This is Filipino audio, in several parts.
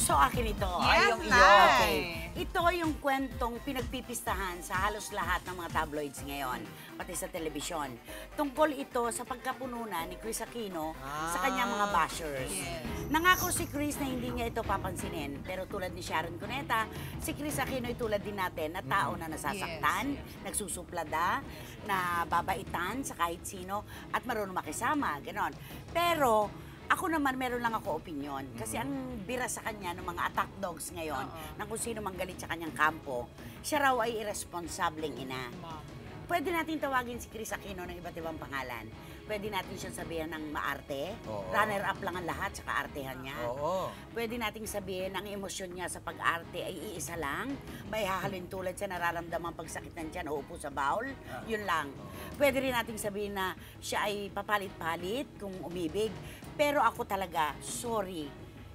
So, akin ito. Yes, yung Nay. Okay. Ito yung kwentong pinagpipistahan sa halos lahat ng mga tabloids ngayon, pati sa telebisyon. Tungkol ito sa pagkapununan ni Chris Aquino sa kanyang mga bashers. Yes. Nangako si Chris na hindi niya ito papansinin, pero tulad ni Sharon Cuneta, si Chris Aquino ay tulad din natin na tao na nasasaktan, nagsusuplada, na babaitan sa kahit sino, at marunong makisama, ganon. Pero, ako naman, meron lang ako opinion. Kasi ang bira sa kanya ng mga attack dogs ngayon, ng kung sino mang galit sa kanyang kampo, siya raw ay irresponsableng ina. Pwede natin tawagin si Chris Aquino ng iba't ibang pangalan. Pwede natin siya sabihin ng maarte, runner-up lang ang lahat sa kaartehan niya. Pwede nating sabihin ang emosyon niya sa pag-arte ay iisa lang, may hahalin tulad sa nararamdamang pagsakit ng tiyan o upo sa bawl, yun lang. Pwede rin nating sabihin na siya ay papalit-palit kung umibig, pero ako talaga, sorry,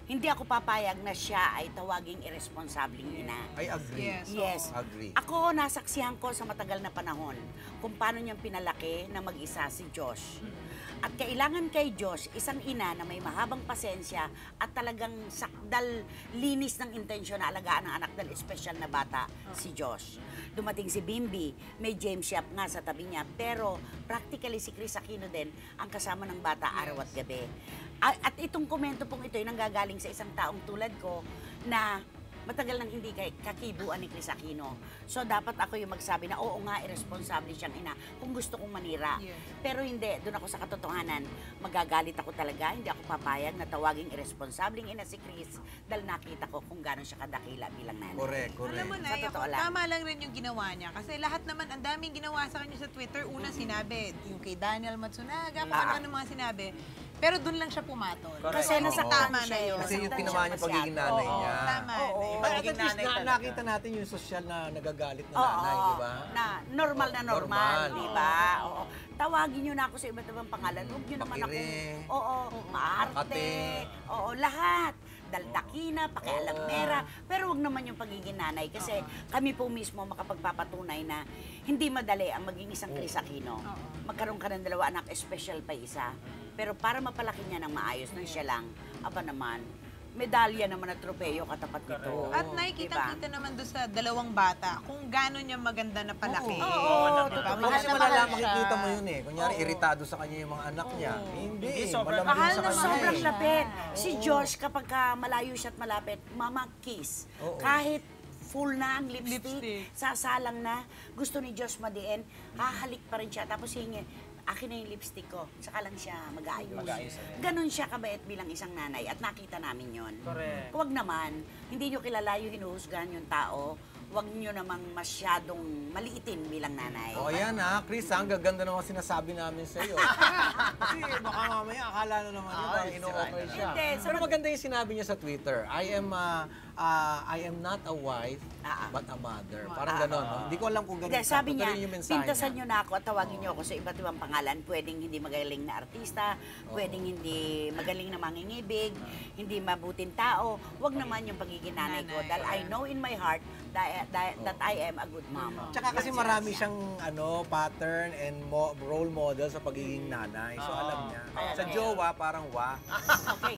hindi ako papayag na siya ay tawaging irresponsableng ina. I agree. Yes. Agree. Ako, nasaksihan ko sa matagal na panahon kung paano niyang pinalaki na mag-isa si Josh. At kailangan kay Josh, isang ina na may mahabang pasensya at talagang sakdal linis ng intensyon na alagaan ng anak dahil espesyal na bata, si Josh. Dumating si Bimbi, may James Yap nga sa tabi niya, pero practically si Chris Aquino din ang kasama ng bata araw at gabi. At itong komento pong ito ay nanggagaling sa isang taong tulad ko na matagal nang hindi kakibuan ni Chris Aquino. So, dapat ako yung magsabi na, oo nga, irresponsible siyang ina kung gusto kong manira. Pero hindi, doon ako sa katotohanan, magagalit ako talaga, hindi ako papayag na tawaging irresponsableng ina si Chris dahil nakita ko kung gano'n siya kadakila bilang nanay. Correct. Alam mo na, Sa totoo lang. tama lang rin yung ginawa niya. Kasi lahat naman, ang daming ginawa sa kanya sa Twitter. Unang sinabi, yung kay Daniel Matsunaga, ano mga sinabi. Pero doon lang siya pumatol. Kasi nasaktan tama siya na yun. Kasi yung ginawa niya pagiging nanay niya. Tama na yun. At at least nakita natin yung social na nagagalit na Oo, nanay, di ba? na normal na normal, Normal. di ba? Oo. Tawagin niyo na ako sa iba't ibang pangalan. Huwag niyo naman ako. Pakire. Oo, maarte. Makate. Oo, lahat. Daldakina, pakialamera. Pero huwag naman yung pagiging nanay. Kasi kami po mismo makapagpapatunay na hindi madali ang maging isang Chris Aquino. Magkaroon ka ng dalawa anak, special pa isa. Pero para mapalaki niya ng maayos nang siya lang, aba naman, medalya naman at tropeyo katapat nito. At nakikita-kita naman doon sa dalawang bata kung gano'n niya maganda na palaki. Oo, diba? totoo. Mahal Kasi na malala mahal siya. makikita mo yun eh. Kunyari, iritado sa kanya yung mga anak niya. Hindi, sobrang malambing Mahal sa na kanya sobrang eh. lapit. Si Josh, kapag malayo siya at malapit, mama kiss. Kahit full na ang lipstick, sasalang na, gusto ni Josh madiin, hahalik pa rin siya. Tapos hingi, akin na yung lipstick ko, saka lang siya mag-aayos. Ganon siya kabait bilang isang nanay at nakita namin yon. Correct. Huwag naman, hindi nyo kilala yung hinuhusgahan yung tao, huwag nyo namang masyadong maliitin bilang nanay. O yan ha, Chris, ang gaganda naman sinasabi namin sa iyo. Kasi baka mamaya akala na naman yun, parang ino-offer siya. Hindi, Pero maganda yung sinabi niya sa Twitter, I am not a wife, but a mother. Parang gano'n, no? Hindi ko alam kung gano'n. Hindi, sabi niya, yung mensahe pintasan niya. nyo na ako at tawagin nyo ako sa iba't ibang pangalan. Pwedeng hindi magaling na artista, pwedeng hindi magaling na mangingibig, hindi mabuting tao. Huwag naman yung pagiging nanay ko. Dahil I know in my heart that I am a good mom. Tsaka kasi marami siyang pattern and role model sa pagiging nanay. So alam niya. Sa jowa, parang wa. Okay,